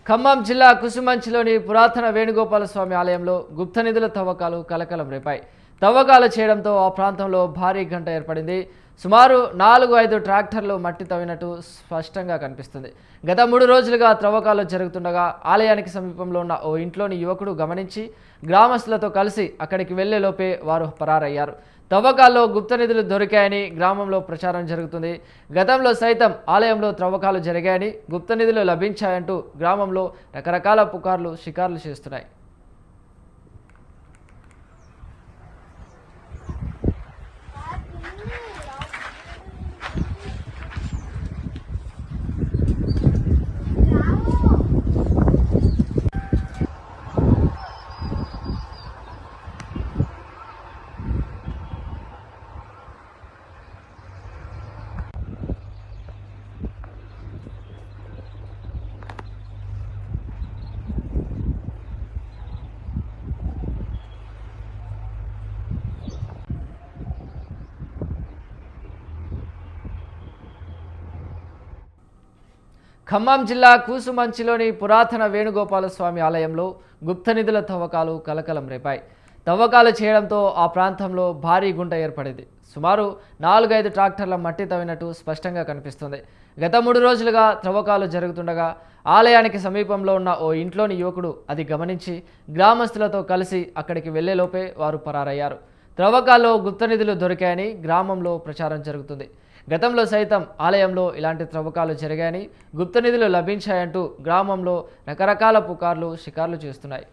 ఖమ్మం జిల్లా కుసుమంచిలోని పురాతన వేణుగోపాల స్వామి ఆలయంలో గుప్త నిధుల తవ్వకాలు కలకలం రేపాయి. తవ్వకాలు చేయడంతో ఆ ప్రాంతంలో భారీ గంట ఏర్పడింది. సుమారు 4-5 ట్రాక్టర్లు మట్టి తవ్వినట్టు స్పష్టంగా కనిపిస్తుంది. గత 3 రోజులుగా తవ్వకాలు జరుగుతుండగా ఆలయానికి సమీపంలో ఉన్న ఓ ఇంట్లోని యువకుడు గమనించి గ్రామస్తులతో కలిసి అక్కడికి వెళ్లేలోపే వారు పరారయ్యారు. తవ్వకాల్లో గుప్త నిధులు దొరికాయని గ్రామంలో ప్రచారం జరుగుతుంది. గతంలో సైతం ఆలయంలో తవ్వకాలు జరిగాయని, గుప్త నిధులు లభించాయంటూ గ్రామంలో రకరకాల పుకార్లు షికార్లు చేస్తున్నాయి. ఖమ్మం జిల్లా కూసుమంచిలోని పురాతన వేణుగోపాల స్వామి ఆలయంలో గుప్త నిధుల తవ్వకాలు కలకలం రేపాయి. తవ్వకాలు చేయడంతో ఆ ప్రాంతంలో భారీ గుంట ఏర్పడింది. సుమారు 4-5 ట్రాక్టర్ల మట్టి తవ్వినట్టు స్పష్టంగా కనిపిస్తుంది. గత 3 రోజులుగా తవ్వకాలు జరుగుతుండగా ఆలయానికి సమీపంలో ఉన్న ఓ ఇంట్లోని యువకుడు అది గమనించి గ్రామస్తులతో కలిసి అక్కడికి వెళ్లేలోపే వారు పరారయ్యారు. త్రవ్వకాల్లో గుప్త నిధులు దొరికాయని గ్రామంలో ప్రచారం జరుగుతుంది. గతంలో సైతం ఆలయంలో ఇలాంటి త్రవ్వకాలు జరిగాయని, గుప్త నిధులు లభించాయంటూ గ్రామంలో రకరకాల పుకార్లు షికార్లు చేస్తున్నాయి.